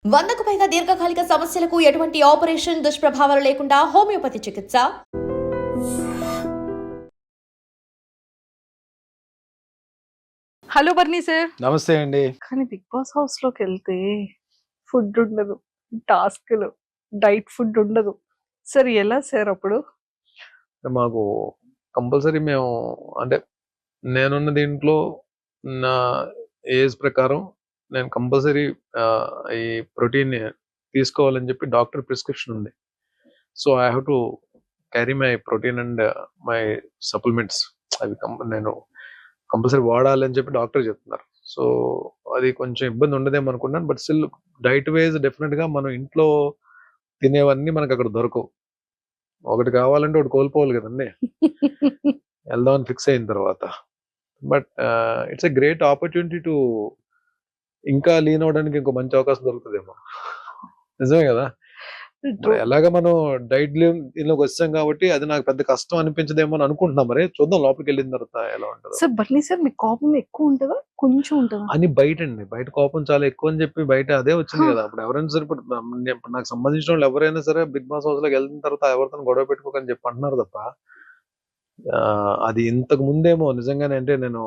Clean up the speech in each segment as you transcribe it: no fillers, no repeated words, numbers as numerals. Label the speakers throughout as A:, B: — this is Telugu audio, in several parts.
A: 100కు పైగా దీర్ఘకాలిక సమస్యలకు ఎటువంటి ఆపరేషన్ దుష్ప్రభావాలు లేకుండా హోమియోపతి చికిత్స.
B: హలో బర్నీ సార్.
C: నమస్తే అండి.
B: కానీ బిగ్ బాస్ హౌస్ లోకి వెళ్తే ఫుడ్ ఉండదు, టాస్క్లు, డైట్ ఫుడ్ ఉండదు సార్. ఎలా సార్ అప్పుడు?
C: మాకు కంపల్సరీ మేము అంటే నేనున్న దీంట్లో నా ఏజ్ ప్రకారం నేను కంపల్సరీ ఈ ప్రోటీన్ తీసుకోవాలని చెప్పి డాక్టర్ ప్రిస్క్రిప్షన్ ఉంది. So I have to carry my protein and my supplements. అవి నేను కంపల్సరీ వాడాలి అని చెప్పి డాక్టర్ చెప్తున్నారు. సో అది కొంచెం ఇబ్బంది ఉండదేమో అనుకున్నాను. బట్ స్టిల్ డైట్ వైజ్ డెఫినెట్గా మనం ఇంట్లో తినేవన్నీ మనకు అక్కడ దొరకవు. ఒకటి కావాలంటే ఒకటి కోల్పోవాలి కదండి వెళ్దామని ఫిక్స్ అయిన తర్వాత. But it's a great opportunity to ఇంకా లీన్ అవడానికి ఇంకో మంచి అవకాశం దొరుకుతుందేమో. నిజమే కదా. ఎలాగ మనం డైట్ దీనిలోకి వచ్చాం కాబట్టి అది నాకు పెద్ద కష్టం అనిపించదేమో అని అనుకుంటున్నాం. మరి చూద్దాం లోపలికి వెళ్ళిన తర్వాత ఎలా ఉంటుంది.
B: సార్ బర్నీ సార్, మీ కోపం ఎక్కువ ఉంటుందా కొంచెం ఉంటుందా?
C: అని బయట అండి, బయట కోపం చాలా ఎక్కువ అని చెప్పి బయట అదే వచ్చింది కదా. అప్పుడు ఎవరైనా సరే, ఇప్పుడు నాకు సంబంధించిన వాళ్ళు ఎవరైనా సరే బిగ్ బాస్ హౌస్ లోకి వెళ్ళిన తర్వాత ఎవరితో గొడవ పెట్టుకోకని చెప్పి అంటున్నారు తప్ప అది ఇంతకు ముందేమో నిజంగానే అంటే నేను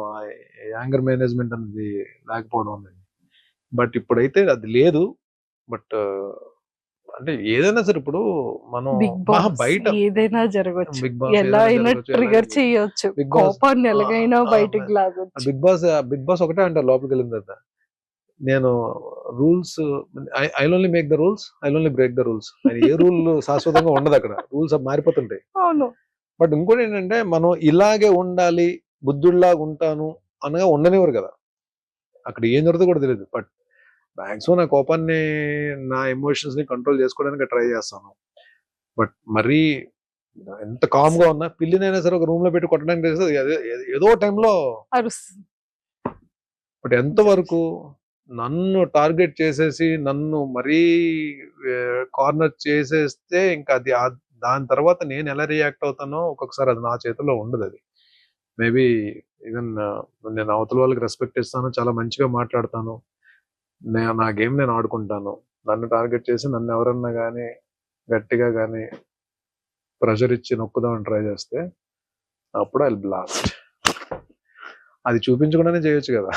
C: యాంగర్ మేనేజ్మెంట్ అనేది లేకపోవడం అనేది. బట్ ఇప్పుడైతే అది లేదు. బట్ అంటే ఏదైనా సరే ఇప్పుడు మనం
B: బిగ్ బాస్
C: బయట
B: ఏదైనా జరగచ్చు,
C: బిగ్ బాస్
B: ఎలా అయినా ట్రిగర్ చేయొచ్చు,
C: బిగ్ బాస్
B: కోపాన్ని ఎలాగైనా బయటికి లాగొచ్చు.
C: బిగ్ బాస్ ఒకటే అంటారు లోపలికి వెళ్ళిన తర్వాత. నేను rules I only make the rules, I only break the rules. A rule శాశ్వతంగా ఉండదు అక్కడ, రూల్స్ మారిపోతుంటాయి.
B: అవును.
C: బట్ ఇంకోటి ఏంటంటే మనం ఇలాగే ఉండాలి, బుద్ధుడిలాగా ఉంటాను అనగా ఉండనివ్వరు కదా. అక్కడ ఏం జరుగుతుందో కూడా తెలియదు. బట్ మ్యాక్సిమం నా కోపాన్ని, నా ఎమోషన్స్ ని కంట్రోల్ చేసుకోవడానికి ట్రై చేస్తాను. బట్ మరీ ఎంత కామ్ గా ఉన్నా పిల్లినైనా సరే ఒక రూమ్ లో పెట్టి కొట్టడానికి చేస్తుంది ఏదో టైంలో
B: అరుస్తుంది.
C: బట్ ఎంతవరకు నన్ను టార్గెట్ చేసేసి నన్ను మరీ కార్నర్ చేసేస్తే ఇంకా అది దాని తర్వాత నేను ఎలా రియాక్ట్ అవుతానో ఒక్కొక్కసారి అది నా చేతిలో ఉండదు. అది మేబీ ఈవెన్ నేను అవతల వాళ్ళకి రెస్పెక్ట్ ఇస్తాను, చాలా మంచిగా మాట్లాడతాను, నా గేమ్ నేను ఆడుకుంటాను. నన్ను టార్గెట్ చేసి నన్ను ఎవరన్నా కానీ గట్టిగా కానీ ప్రెషర్ ఇచ్చి నొక్కుదామని ట్రై చేస్తే అప్పుడు ఐ బ్లాస్ట్. అది చూపించకుండానే చేయొచ్చు కదా.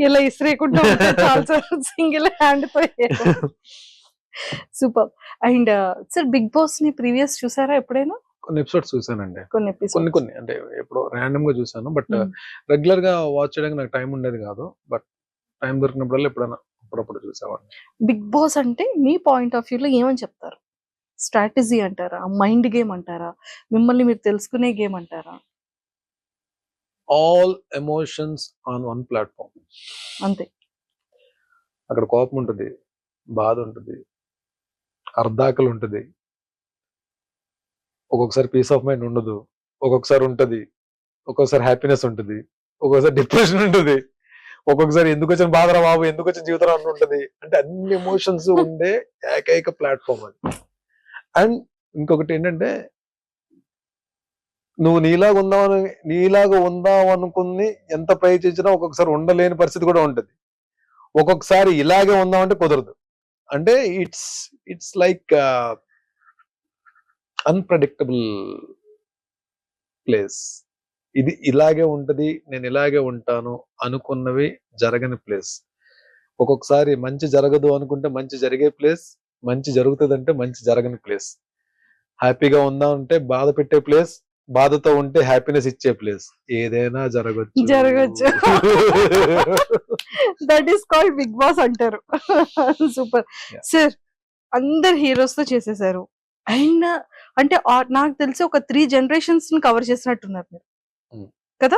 B: ఇలా ఇస్త్రీకుండా సింగిల్ హ్యాండ్ తో. Super. And sir, big boss ని ప్రీవియస్ చూసారా ఎప్పుడైనా?
C: కొన్ని ఎపిసోడ్స్ చూసానండి.
B: కొన్ని
C: కొన్ని అంటే ఎప్పుడో ర్యాండమ్ గా చూసాను. బట్ రెగ్యులర్ గా వాచ్ చేయడానికి నాకు టైం ఉండేది కాదు. బట్ టైం దొరికినప్పుడల్లా ఎప్పుడైనా అప్పుడప్పుడు చూసేవాడిని.
B: బిగ్ బాస్ అంటే మీ పాయింట్ ఆఫ్ వ్యూలో ఏమని చెప్తారు? స్ట్రాటజీ అంటారా, మైండ్ గేమ్ అంటారా, మిమ్మల్ని మీరు తెలుసుకునే గేమ్ అంటారా?
C: All emotions on one platform.
B: అంతే.
C: అక్కడ కోపం ఉంటుంది, బాధ ఉంటుంది, అర్ధాకలు ఉంటుంది, ఒక్కొక్కసారి పీస్ ఆఫ్ మైండ్ ఉండదు, ఒక్కొక్కసారి ఉంటుంది, ఒక్కొక్కసారి హ్యాపీనెస్ ఉంటుంది, ఒక్కొక్కసారి డిప్రెషన్ ఉంటుంది, ఒక్కొక్కసారి ఎందుకు వచ్చిన బాధరా బాబు, ఎందుకు వచ్చిన జీవితం అని ఉంటుంది. అంటే అన్ని ఎమోషన్స్ ఉండే ఏకైక ప్లాట్ఫామ్ అది. అండ్ ఇంకొకటి ఏంటంటే నువ్వు నీలాగా ఉందాం అనుకుని ఎంత ప్రయత్నించినా ఒక్కొక్కసారి ఉండలేని పరిస్థితి కూడా ఉంటుంది. ఒక్కొక్కసారి ఇలాగే ఉందామంటే కుదరదు. అంటే ఇట్స్ లైక్ అన్ప్రెడిక్టబుల్ ప్లేస్. ఇది ఇలాగే ఉంటది, నేను ఇలాగే ఉంటాను అనుకున్నవి జరగని ప్లేస్. ఒక్కొక్కసారి మంచి జరగదు అనుకుంటే మంచి జరిగే ప్లేస్, మంచి జరుగుతుంది అంటే మంచి జరగని ప్లేస్. హ్యాపీగా ఉందాం అంటే బాధ పెట్టే ప్లేస్, బాధతో ఉంటే హ్యాపీనెస్ ఇచ్చే ప్లేస్. ఏదైనా జరగచ్చు.
B: That is called Bigg Boss అంటారు. Super sir. అందరు హీరోస్ తో చేసేసారు. అండ్ అంటే నాకు తెలిసి ఒక 3 generations ని కవర్ చేసినట్టున్నారు మీరు కదా.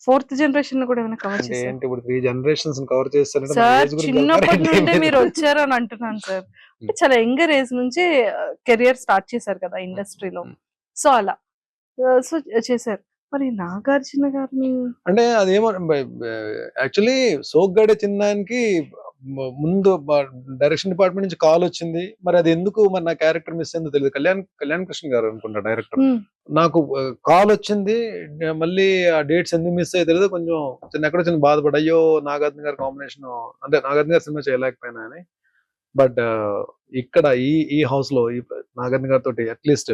B: 4th generation కూడా ఏమైనా కవర్ చేశారు?
C: ఏంటి ఇప్పుడు 3 generations కవర్ చేస్తారంటే
B: సార్, చిన్నప్పటి నుండే మీరు వచ్చారు అని అంటున్నాను సార్. చాలా యంగర్ ఏజ్ నుంచి కెరియర్ స్టార్ట్ చేశారు కదా ఇండస్ట్రీలో. సో అలా సో చేశారు. మరి నాగార్జున గారిని
C: అంటే అదేమో యాక్చువల్లీ సోగ్గాడే చిన్నానికి ముందు డైరెక్షన్ డిపార్ట్మెంట్ నుంచి కాల్ వచ్చింది. మరి అది ఎందుకు మరి నా క్యారెక్టర్ మిస్ అయిందో తెలియదు. కళ్యాణ్ కృష్ణ గారు అనుకుంటా డైరెక్టర్. నాకు కాల్ వచ్చింది. మళ్ళీ ఆ డేట్స్ ఎందుకు మిస్ అయ్యో తెలియదు. కొంచెం ఎక్కడో చిన్న బాధపడి, అయ్యో నాగార్జున గారి కాంబినేషన్, అంటే నాగార్జున గారి సినిమా చేయలేకపోయినా అని. బట్ ఇక్కడ ఈ హౌస్ లో ఈ నాగార్జున గారితో అట్లీస్ట్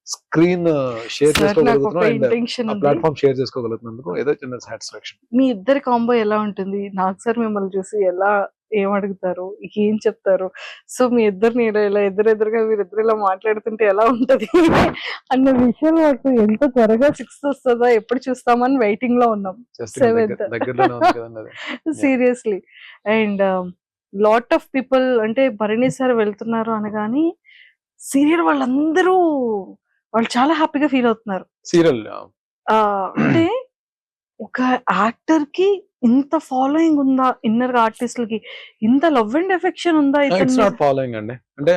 C: స్క్రీన్ షేర్
B: సార్ నాకు ఒక
C: చేసుకోగలుగుతున్నాం అండ్
B: ఇంటెన్షన్
C: ఆ
B: ఉంది.
C: ప్లాట్ఫామ్ షేర్ చేసుకోగలుగుతున్నందుకు ఏదో చిన్న సాటిస్ఫాక్షన్.
B: మీ ఇద్దరి కాంబో ఎలా ఉంటుంది? నాకు సార్ మిమ్మల్ని చూసి ఎలా ఏం అడుగుతారు, ఏం చెప్తారు? సో మీ ఇద్దరిని ఇలా ఎదురెదురుగా మీరిద్దరు ఇలా మాట్లాడుతుంటే ఎలా ఉంటది అన్న విషయం నాకు ఎంత త్వరగా 6th వస్తుందా, ఎప్పుడు చూస్తామని వెయిటింగ్ లో ఉన్నాం.
C: జస్ట్
B: 7th
C: దగ్గరలోనే ఉంది కదండి అది.
B: Seriously. And lot of people అంటే భరణి సార్ వెళ్తున్నారు అనగాని సీరియల్ వాళ్ళందరూ వాళ్ళు చాలా హ్యాపీగా ఫీల్ అవుతున్నారు.
C: సీరియల్
B: అంటే ఒక యాక్టర్ కి ఇంత ఫాలోయింగ్ ఉందా, ఇన్నర్ గా ఆర్టిస్టులకి ఇంత లవ్ అండ్ ఎఫెక్షన్ ఉందా
C: ఇట్స్
B: ఇతని
C: నాట్ ఫాలోయింగ్ అండి. అంటే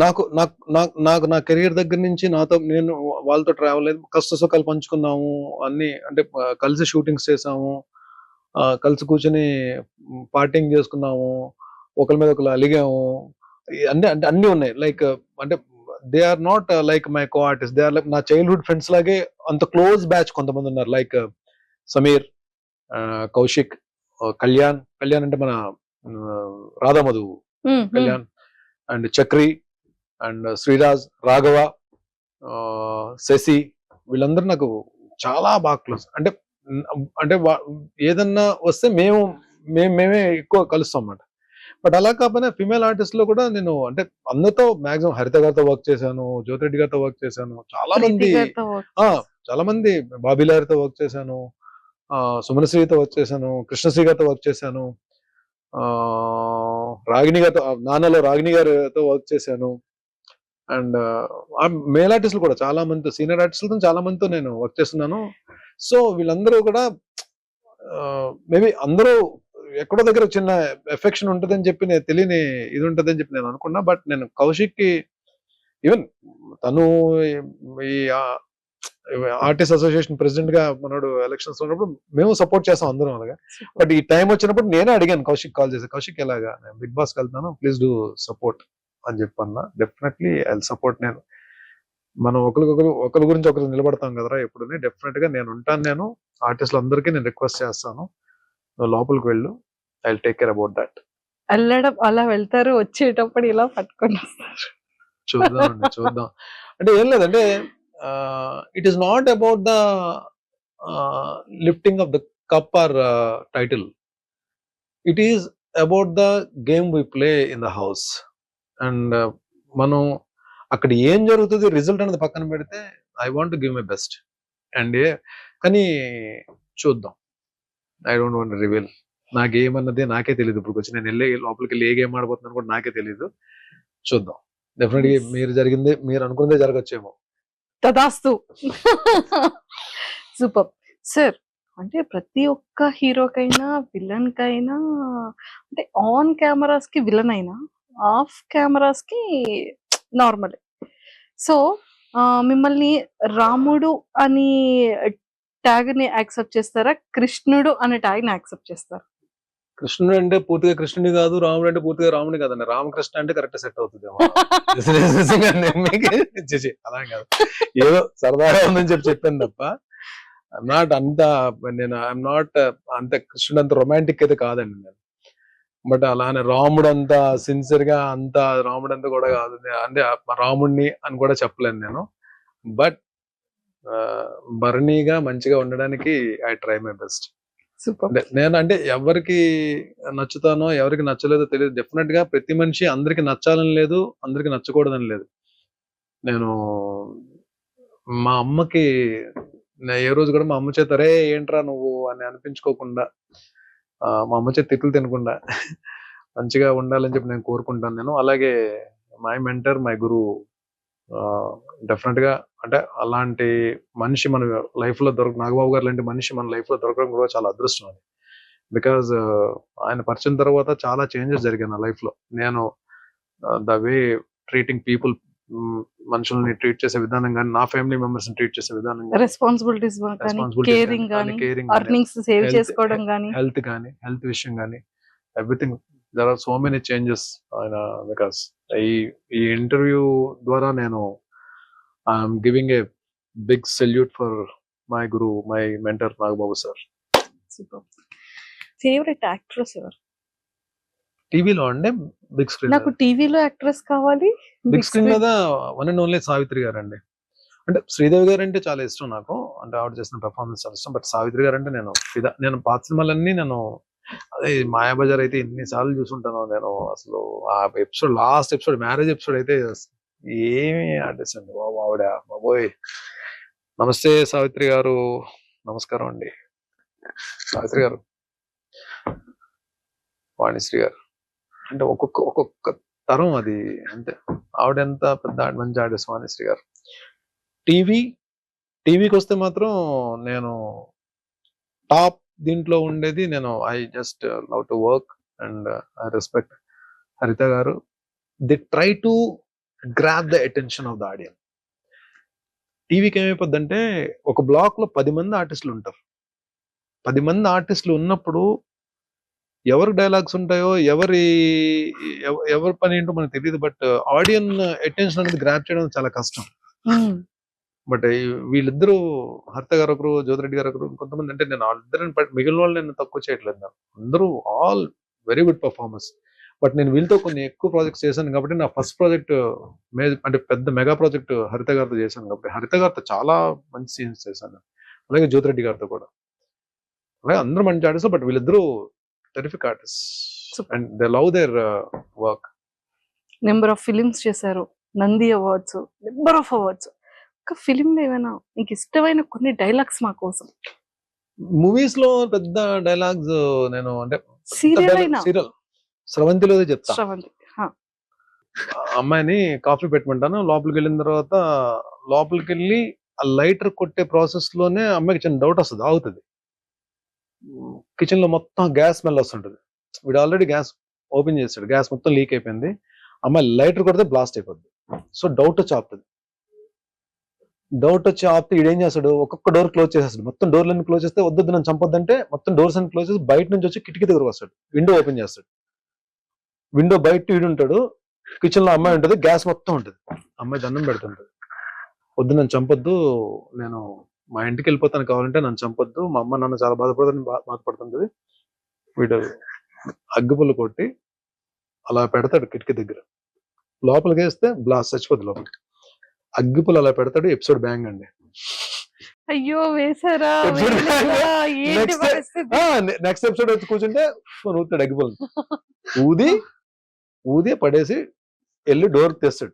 C: నాకు నాకు నాకు నాకు నా కెరియర్ దగ్గర నుంచి నాతో నేను వాళ్ళతో ట్రావెల్ అయ్యి కష్ట సుఖాలు పంచుకున్నాము అన్ని. అంటే కలిసి షూటింగ్స్ చేసాము, కలిసి కూర్చొని పార్టింగ్ చేసుకున్నాము, ఒకరి మీద ఒకరు అలిగాము, అన్ని అంటే అన్ని ఉన్నాయి. లైక్ అంటే they are not like my co artist, they are like నా చైల్డ్హుడ్ ఫ్రెండ్స్ లాగే అంత క్లోజ్ బ్యాచ్ కొంతమంది ఉన్నారు. లైక్ సమీర్, కౌశిక్, కళ్యాణ్ అంటే మన రాధామధు కళ్యాణ్, అండ్ చక్రి, అండ్ శ్రీరాజ్, రాఘవ, శశి, వీళ్ళందరూ నాకు చాలా బాగా క్లోజ్. అంటే అంటే ఏదన్నా వస్తే మేమే ఎక్కువ కలుస్తాం అన్నమాట. బట్ అలా కాకపోయినా ఫిమేల్ ఆర్టిస్ట్ లో కూడా నేను అంటే అందరితో మాక్సిమం హరిత గారితో వర్క్ చేశాను, జ్యోతిరెడ్డి గారితో వర్క్ చేశాను, చాలా మంది బాబీలారితో వర్క్ చేశాను, సుమనశ్రీతో వర్క్ చేశాను, కృష్ణశ్రీ గారితో వర్క్ చేశాను, రాగిణి గారితో, నాన్నలో రాగిణి గారితో వర్క్ చేశాను. అండ్ మేల్ ఆర్టిస్టులు కూడా చాలా మంది, సీనియర్ ఆర్టిస్టులతో చాలా మందితో నేను వర్క్ చేస్తున్నాను. సో వీళ్ళందరూ కూడా మేబీ అందరూ ఎక్కడో దగ్గర చిన్న ఎఫెక్షన్ ఉంటుందని చెప్పి నేను తెలియని ఇది ఉంటుందని చెప్పి నేను అనుకున్నా. బట్ నేను కౌశిక్ కి ఈవెన్ తను ఈ ఆర్టిస్ట్ అసోసియేషన్ ప్రెసిడెంట్ గా మనోడు ఎలక్షన్స్ ఉన్నప్పుడు మేము సపోర్ట్ చేస్తాం అందరం అలాగా. బట్ ఈ టైం వచ్చినప్పుడు నేనే అడిగాను కౌశిక్ కాల్ చేసి, కౌశిక్ ఎలాగా నేను బిగ్ బాస్ కి వెళ్తాను, ప్లీజ్ డూ సపోర్ట్ అని చెప్పన్నా. Definitely I support. నేను మనం ఒకరి గురించి ఒకరు నిలబడతాం కదరా ఎప్పుడు, డెఫినెట్ గా నేను ఉంటాను. నేను ఆర్టిస్టులు అందరికీ నేను రిక్వెస్ట్ చేస్తాను, లోపలికి వెళ్ళు, I will take care about that.
B: వెళ్ళడం అలా వెళ్తారు, వచ్చేటప్పుడు ఇలా పట్టుకొని వస్తారు.
C: చూద్దాం అంటే ఏం లేదంటే it is not about the lifting of the cup or title, it is about the game we play in the house. And మనం అక్కడ ఏం జరుగుతుంది రిజల్ట్ అనేది పక్కన పెడితే I want give my best. And కానీ చూద్దాం, ఐ డోంట్ వాంట్ రివీల్. నా గేమ్ అన్నది నాకే తెలియదు. ఇప్పుడు వచ్చి నేను లోపలికి వెళ్ళి ఏ గేమ్ ఆడబోతున్నాను కూడా నాకే తెలియదు. చూద్దాం. డెఫినెట్గా మీరు అనుకున్నదే జరగచ్చేమో.
B: తదాస్తు. Super sir. అంటే ప్రతి ఒక్క హీరోకైనా విలన్ కైనా అంటే ఆన్ కెమెరాస్ కి విలన్ అయినా ఆఫ్ కెమెరాస్ కి నార్మల్. సో మిమ్మల్ని రాముడు అని ట్యాగ్ ని యాక్సెప్ట్ చేస్తారా, కృష్ణుడు అనే ట్యాగ్ ని యాక్సెప్ట్ చేస్తారా?
C: కృష్ణుడు అంటే పూర్తిగా కృష్ణుడి కాదు, రాముడు అంటే పూర్తిగా రాముడి కాదండి. రామకృష్ణ అంటే కరెక్ట్ సెట్ అవుతుంది. అలా కాదు, ఏదో సరదాగా ఉందని చెప్పాను తప్ప నాట్ అంత ఐఎమ్ నాట్ అంత కృష్ణుడు అంత రొమాంటిక్ అయితే కాదండి నేను. బట్ అలానే రాముడు అంతా సిన్సియర్ గా అంత రాముడు అంతా కూడా కాదు, అంటే రాముడిని అని కూడా చెప్పలేను నేను. బట్ భరణిగా మంచిగా ఉండడానికి ఐ ట్రై మై బెస్ట్. నేను అంటే ఎవరికి నచ్చుతానో ఎవరికి నచ్చలేదో తెలియదు. డెఫినెట్ గా ప్రతి మనిషి అందరికి నచ్చాలని లేదు, అందరికి నచ్చకూడదని లేదు. నేను మా అమ్మకి ఏ రోజు కూడా మా అమ్మ చేత రే ఏంట్రా నువ్వు అని అనిపించుకోకుండా, మా అమ్మ చేత తిట్లు తినకుండా మంచిగా ఉండాలని చెప్పి నేను కోరుకుంటాను నేను. అలాగే my mentor, my Guru, definite గా అంటే అలాంటి మనిషి మన లైఫ్ లో నాగబాబు గారు లాంటి మనిషి మన లైఫ్ లో దొరకడం కూడా చాలా అదృష్టం అది. బికాజ్ ఆయన పరిచయం తర్వాత చాలా చేంజెస్ జరిగాయి నా లైఫ్ లో. నేను ద వే ట్రీటింగ్ పీపుల్ మనుషుల్ని ట్రీట్ చేసే విధానం కానీ, నా ఫ్యామిలీ మెంబర్స్ ట్రీట్ చేసే విధానం కానీ,
B: రెస్పాన్సిబిలిటీస్ కానీ,
C: రెస్పాన్సిబిలిటీ
B: కేరింగ్ కానీ,
C: కేరింగ్
B: అర్నింగ్స్ సేవ్ చేసుకోవడం కానీ.
C: హెల్త్ విషయం కానీ, everything. There are so many changes ఆయన. బికాస్ ఈ ఇంటర్వ్యూ ద్వారా నేను I'm giving a big salute for my guru, my mentor Nagababu sir.
B: Super. Favourite actress ఎవరు?
C: టీవీలో అంటే బిగ్ స్క్రీన్,
B: నాకు టీవీలో యాక్ట్రెస్ కావాలి.
C: బిగ్ స్క్రీన్ మీద one and only Savitri garu అండి. అంటే శ్రీదేవి గారు అంటే చాలా ఇష్టం నాకు, అంటే ఆవిడ చేసిన పెర్ఫార్మెన్స్ చాలా ఇష్టం. బట్ సావిత్రి గారు అంటే నేను పాత సినిమాలన్నీ నేను, అదే మాయాబజార్ అయితే ఎన్నిసార్లు చూసుంటాను నేను. అసలు ఆ episode, last episode, marriage episode అయితే ఏమి ఆర్టిస్ట్ అండి బాబు ఆవిడ, బాబోయ్. నమస్తే సావిత్రి గారు, నమస్కారం అండి సావిత్రి గారు. వాణిశ్రీ గారు అంటే ఒక్కొక్క తరం అది, అంతే. ఆవిడ ఎంత పెద్ద మంచి ఆర్టిస్ట్ వాణిశ్రీ గారు. టీవీకి వస్తే మాత్రం నేను టాప్ దీంట్లో ఉండేది నేను. I just love to work and I respect హరిత గారు. The try to grab the attention of the audience. టీవీకి ఏమైపోద్దంటే ఒక బ్లాక్ లో 10 మంది ఆర్టిస్టులు ఉంటారు. 10 మంది ఆర్టిస్టులు ఉన్నప్పుడు ఎవరి డైలాగ్స్ ఉంటాయో, ఎవరి పని ఏంటో మనకు తెలియదు. బట్ ఆడియన్ అటెన్షన్ అనేది గ్రాప్ చేయడం చాలా కష్టం. బట్ వీళ్ళిద్దరూ, హరిత గారు ఒకరు, జ్యోతిరెడ్డి గారు ఒకరు, కొంతమంది, అంటే నేను వాళ్ళిద్దరిని మిగిలిన వాళ్ళు నేను తక్కువ చేయట్లేదు. అందరూ all very good performers. But నేను వీళ్ళతో కొన్ని ఎక్కువ ప్రాజెక్ట్స్ చేశాను కాబట్టి, నా ఫస్ట్ ప్రాజెక్ట్ అంటే పెద్ద మెగా ప్రాజెక్ట్ హరిత గారితో చేశాను కాబట్టి, హరిత గారితో చాలా మంచి సీన్స్ చేశాను. అలాగే జ్యోతిరెడ్డి గారితో కూడా, అలాగే అందరూ మంచి ఆర్టిస్ట్. బట్ వీళ్ళిద్దరూ terrific artist and they love their work.
B: Number of films చేశారు, Nandi awards, number of awards. ఒక ఫిలిం లో ఏమైనా మీకు ఇష్టమైన కొన్ని డైలాగ్స్ మా కోసం?
C: మూవీస్ లో పెద్ద డైలాగ్స్ నేను, అంటే
B: సీరియల్
C: స్రవంతిలో చెప్తా.
B: శ్రవంతి,
C: అమ్మాయిని కాఫీ పెట్టమంటాను, లోపలికి వెళ్ళిన తర్వాత లోపలికి వెళ్ళి ఆ లైటర్ కొట్టే ప్రాసెస్ లోనే అమ్మాయికి చిన్న డౌట్ వస్తుంది, ఆగుతుంది. కిచెన్ లో మొత్తం గ్యాస్ స్మెల్ వస్తుంటది. వీడు ఆల్రెడీ గ్యాస్ ఓపెన్ చేస్తాడు, గ్యాస్ మొత్తం లీక్ అయిపోయింది. అమ్మాయి లైటర్ కొడితే బ్లాస్ట్ అయిపోద్ది. సో డౌట్ వచ్చి ఆపుతుంది. ఈడేం చేస్తాడు, ఒక్కొక్క డోర్ క్లోజ్ చేసేస్తాడు. మొత్తం డోర్లన్నీ క్లోజ్ చేస్తే, వద్దు నన్ను చంపొద్దంటే మొత్తం డోర్స్ అన్ని క్లోజ్ చేసి బయట నుంచి వచ్చి కిటికీ దగ్గర వస్తాడు, విండో ఓపెన్ చేస్తాడు. విండో బయట వీడు ఉంటాడు, కిచెన్ లో అమ్మాయి ఉంటుంది, గ్యాస్ మొత్తం ఉంటుంది. అమ్మాయి దండం పెడుతుంటది, వద్దు నన్ను చంపొద్దు, నేను మా ఇంటికి వెళ్ళిపోతాను, కావాలంటే నన్ను చంపొద్దు, మా అమ్మ నాన్న చాలా బాధపడుతుంటది. వీడు అగ్గిపుల్లు కొట్టి అలా పెడతాడు కిటికీ దగ్గర, లోపలికి వేస్తే బ్లాస్ట్, చచ్చిపోద్ది లోపలికి. అగ్గిపుల్లు అలా పెడతాడు. ఎపిసోడ్ బ్యాంగ్ అండి.
B: అయ్యో వేసారా?
C: నెక్స్ట్ ఎపిసోడ్ వచ్చి కూర్చుంటే ఊతాడు అగ్గిపుల్లు, ఊది పడేసి వెళ్ళి డోర్ తెస్తాడు.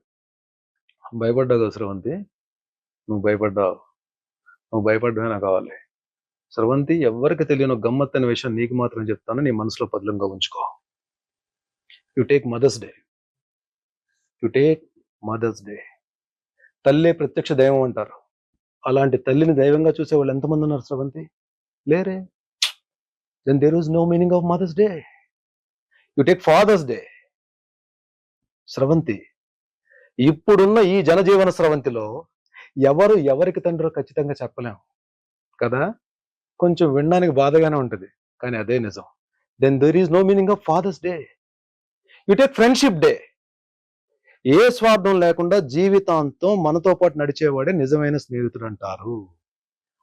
C: భయపడ్డావు కదా స్రవంతి, నువ్వు భయపడ్డావే నాకు కావాలి. స్రవంతి, ఎవరికి తెలియని గమ్మత్ అనే విషయం నీకు మాత్రం చెప్తాను, నీ మనసులో పదిలంగా ఉంచుకో. You take Mother's Day. తల్లే ప్రత్యక్ష దైవం అంటారు. అలాంటి తల్లిని దైవంగా చూసే వాళ్ళు ఎంతమంది ఉన్నారు స్రవంతి? లేరే. Then there is no meaning of Mother's day. You take Father's day. Sravanthi, ఇప్పుడున్న ఈ జనజీవన స్రవంతిలో ఎవరికి తండ్రో ఖచ్చితంగా చెప్పలేం కదా. కొంచెం వినడానికి బాధగానే ఉంటది, కానీ అదే నిజం. Then there is no meaning of Father's day. You take friendship day. ఏ స్వార్థం లేకుండా జీవితాంతం మనతో పాటు నడిచేవాడే నిజమైన స్నేహితుడు అంటారు.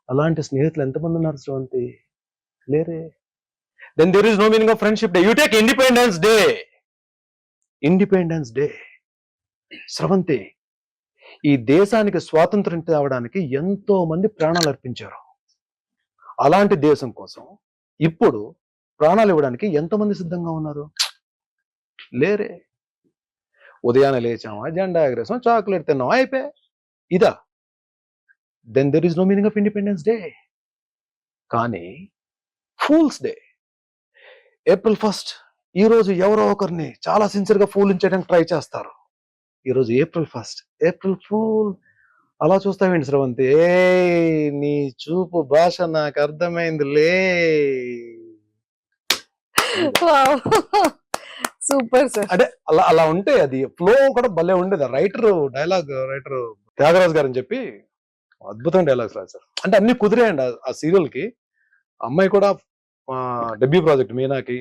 C: అలాంటి స్నేహితులు ఎంతమంది ఉన్నారు స్రవంతి? లేరే. Then there is no meaning of friendship day. You take Independence day. Sravanthi, ఈ దేశానికి స్వాతంత్రం తేవడానికి ఎంతో మంది ప్రాణాలు అర్పించారు. అలాంటి దేశం కోసం ఇప్పుడు ప్రాణాలు ఇవ్వడానికి ఎంతమంది సిద్ధంగా ఉన్నారు? లేరే. ఉదయాన్నే లేచామా, జెండా ఎగరేసాం, చాక్లెట్ తిన్నాం, అయిపోయి ఇదా. Then there is no meaning of Independence Day. కానీ ఫూల్స్ డే, ఏప్రిల్ 1 ఈ రోజు ఎవరో ఒకరిని చాలా సిన్సియర్గా ఫూలించడానికి ట్రై చేస్తారు. ఈరోజు ఏప్రిల్ 1, ఏప్రిల్ ఫూల్. అలా చూస్తావేంటి స్రవంతి? నీ చూపు భాష నాకు అర్థమైందిలే.
B: Super sir.
C: అంటే అలా ఉంటే అది ఫ్లో కూడా భలే ఉండేది. డైలాగ్ రైటర్ త్యాగరాజు గారు అని చెప్పి అద్భుతమైన డైలాగ్స్ రాశారు. అంటే అన్ని కుదిరాయండి ఆ సీరియల్ కి. అమ్మాయి కూడా డెబ్యూ ప్రాజెక్ట్ మీనాకి.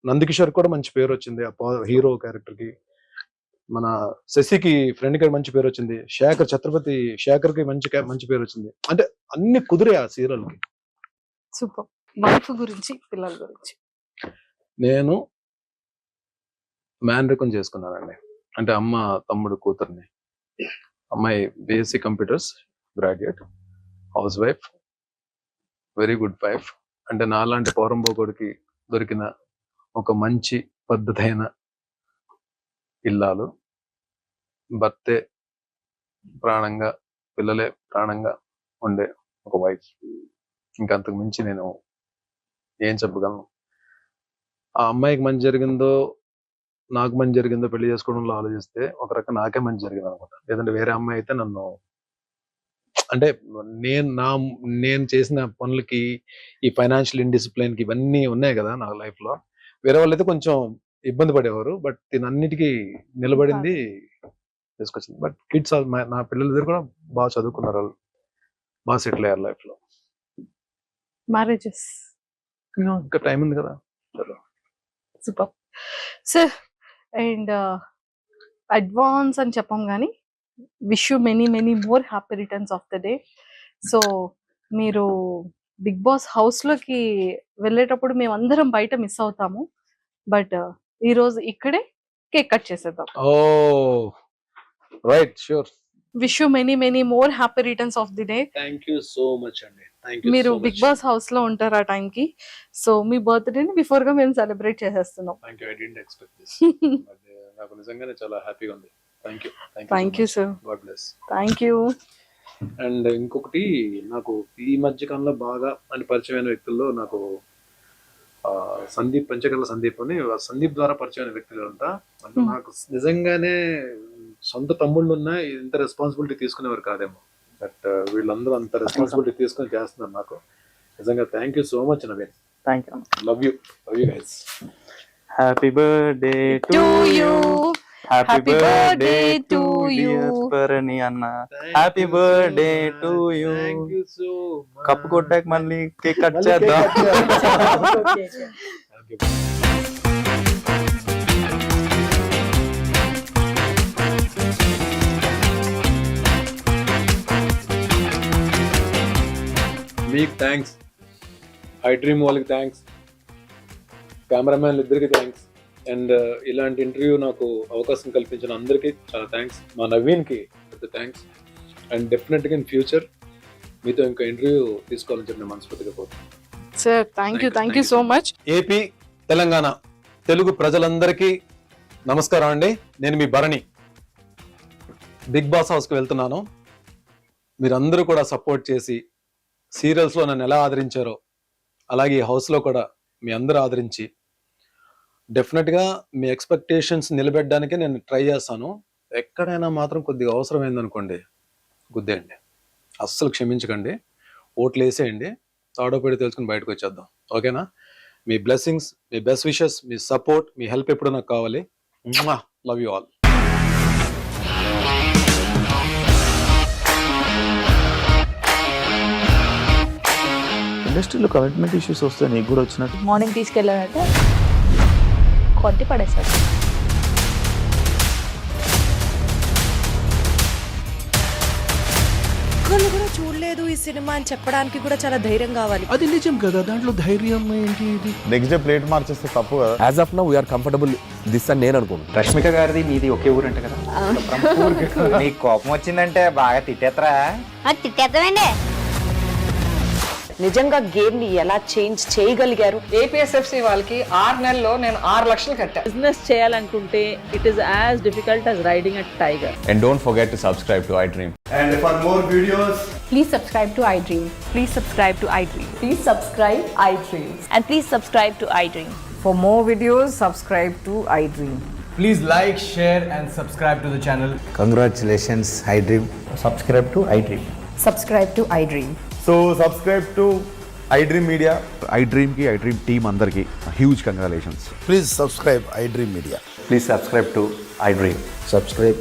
C: నందకిషోర్ కూడా మంచి పేరు వచ్చింది ఆ హీరో క్యారెక్టర్ కి. మన శశికి ఫ్రెండ్ కి మంచి పేరు వచ్చింది. ఛత్రపతి శేఖర్ కి మంచి పేరు వచ్చింది. అంటే అన్ని కుదిరే ఆ సీరియల్ కి.
B: సూపర్. వైఫ్ గురించి, పిల్లల గురించి.
C: నేను మ్యాన్రికం చేసుకున్నానండి. అంటే అమ్మ తమ్ముడు కూతుర్ని. అమ్మాయి BSc computers graduate, house wife, very good wife. అంటే నాలాంటి పౌరంబోగుడికి దొరికిన ఒక మంచి పద్ధతైన ఇల్లాలు. భర్తే ప్రాణంగా, పిల్లలే ప్రాణంగా ఉండే ఒక వైఫ్. ఇంకా అంతకు మించి నేను ఏం చెప్పగలను. ఆ అమ్మాయికి మంచి జరిగిందో నాకు మంచి జరిగిందో పెళ్లి చేసుకోవడంలో ఆలోచిస్తే ఒక రకం నాకే మంచి జరిగింది అనమాట. లేదంటే వేరే అమ్మాయి అయితే నన్ను, అంటే నేను చేసిన పనులకి, ఈ ఫైనాన్షియల్ ఇండిసిప్లిన్ కి ఇవన్నీ ఉన్నాయి కదా నా లైఫ్ లో, వేరే వాళ్ళైతే కొంచెం ఇబ్బంది పడేవారు. బట్ దీనన్నిటికీ నిలబడింది, తీసుకొచ్చింది. బట్ కిడ్స్, నా పిల్లలిద్దరు కూడా బాగా చదువుకున్నారు, వాళ్ళు బాగా సెటిల్ అయ్యారు లైఫ్ లో.
B: మ్యారేజెస్
C: ఇంకా టైం ఉంది కదా.
B: Super sir. అండ్ అడ్వాన్స్ అని చెప్పాం కానీ wish you many many more happy returns of the day. So మీరు బిగ్ బాస్ హౌస్ లోకి వెళ్ళేటప్పుడు మేము అందరం బయట మిస్ అవుతాము. బట్ ఈ రోజు ఇక్కడే కేక్ కట్ చేసేద్దాం.
C: Oh right, sure.
B: Wish you many many more happy returns of the day.
C: Thank you so much అండి.
B: మీరు బిగ్ బాస్ హౌస్ లో ఉంటారు ఆ టైం కి. సో మీ బర్త్డే ని బిఫోర్ గా మేము సెలబ్రేట్ చేసేస్తున్నాం.
C: Thank you. I didn't expect this. నాకు నిజంగానే చాలా హ్యాపీగా ఉంది. Thank you.
B: Thank you sir.
C: God bless.
B: Thank you.
C: And ఇంకొకటి, నాకు ఈ మధ్య కాలంలో బాగా అంటే పరిచయమైన వ్యక్తుల్లో నాకు సందీప్, పంచకర్ల సందీప్ అని, సందీప్ ద్వారా పరిచయమైన వ్యక్తులు అంట. అంటే నాకు నిజంగానే సొంత తమ్ముళ్ళు ఉన్నా ఇంత రెస్పాన్సిబిలిటీ తీసుకునేవారు కాదేమో. బట్ వీళ్ళందరూ అంత రెస్పాన్సిబిలిటీ తీసుకొని చేస్తున్నారు నాకు. నిజంగా thank you so much Naveen.
B: Thank you.
C: Love you guys.
D: Happy birthday
B: to you.
D: Happy birthday to you Bharani అన్న. Happy birthday to you.
C: Thank you so much.
D: Cup కొట్టాక మళ్ళీ కేక్ కట్ చేద్దాం.
C: మీకు థ్యాంక్స్, ఐ డ్రీమ్ వాళ్ళకి థ్యాంక్స్, కెమెరామ్యాన్లు ఇద్దరికి థ్యాంక్స్, అండ్ ఇలాంటి ఇంటర్వ్యూ నాకు అవకాశం కల్పించిన అందరికీ చాలా థ్యాంక్స్. మా నవీన్కి పెద్ద థ్యాంక్స్. అండ్ డెఫినెట్గా ఇన్ ఫ్యూచర్ మీతో ఇంకా ఇంటర్వ్యూ తీసుకోవాలని చెప్పి నేను మనస్ఫూర్తిగా కోరుతున్నాను.
B: Sir thank you so much.
C: AP, Telangana Telugu ప్రజలందరికీ నమస్కారం అండి. నేను మీ భరణి. బిగ్ బాస్ హౌస్కి వెళ్తున్నాను. మీరందరూ కూడా సపోర్ట్ చేసి సీరియల్స్లో నన్ను ఎలా ఆదరించారో అలాగే ఈ హౌస్లో కూడా మీ అందరూ ఆదరించి డెఫినెట్గా మీ ఎక్స్పెక్టేషన్స్ నిలబెట్టడానికే నేను ట్రై చేస్తాను. ఎక్కడైనా మాత్రం కొద్దిగా అవసరమైందనుకోండి గుద్దేయండి, అస్సలు క్షమించకండి, ఓట్లు వేసేయండి, తాడో పెడి తెలుసుకుని బయటకు వచ్చేద్దాం. ఓకేనా? మీ బ్లెస్సింగ్స్, మీ బెస్ట్ విషెస్, మీ సపోర్ట్, మీ హెల్ప్ ఎప్పుడు నాకు కావాలి. Love you all.
D: ఇండస్ట్రీలో కమిట్మెంట్ ఇష్యూస్ వస్తే నీకు కూడా వచ్చినట్టు.
E: మార్నింగ్ తీసుకెళ్ళాడంటే కొట్టి పడేశాడు.
F: ఒక్కళ్ళు కూడా చూడలేదు ఈ సినిమా అని చెప్పడానికి కూడా చాలా ధైర్యం కావాలి.
G: అది నిజం కదా, దాంట్లో ధైర్యం ఏంటి? ఇది
D: నెక్స్ట్ డే ప్లేట్ మార్చేస్తే తప్పు కదా.
G: As of now we are comfortable this అని నేను అనుకుంటున్నాను.
H: రష్మిక గారిది మీది ఒకే ఊరు అంట కదా. నీకు కోపం వచ్చిందంటే బాగా తిట్టేత్తరా?
E: తిట్టేద్దామండి.
F: నిజంగా గేమ్ ని ఎలా చేంజ్ చేయగలిగారు?
I: ఏపీఎస్ఎఫ్సి వాళ్ళకి 6 నెలల్లో నేను 6 లక్షలు కట్టా.
J: బిజినెస్ చేయాలనుకుంటే it is as difficult as riding a tiger.
D: And don't forget to subscribe to iDream.
H: And for more videos,
E: Please subscribe to iDream.
F: Please subscribe to iDream.
E: Please subscribe iDream. And please subscribe to iDream.
I: For more videos, subscribe to iDream.
H: please like, share and subscribe to the channel.
K: Congratulations, iDream.
H: Subscribe to iDream.
E: Subscribe to iDream.
D: So subscribe to iDream media, iDream team అందరికి huge congratulations.
G: Please subscribe iDream media.
H: Please subscribe to iDream.
G: Subscribe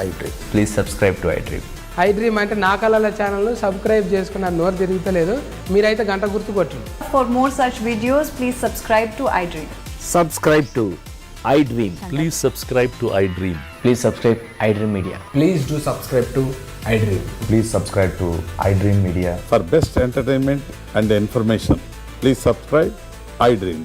G: iDream.
H: Please subscribe to iDream.
I: IDream అంటే నా కళల ఛానల్ సబ్స్క్రైబ్ చేసుకున్న నోరు తిరుగుతలేదు, మీరైతే గంట గుర్తు కొట్టండి.
E: For more such videos, please subscribe to iDream.
G: Subscribe to iDream. Please subscribe to iDream.
H: Please subscribe iDream media.
I: Please do subscribe to iDream.
H: Please subscribe to iDream media.
G: For best entertainment and information please subscribe I dream.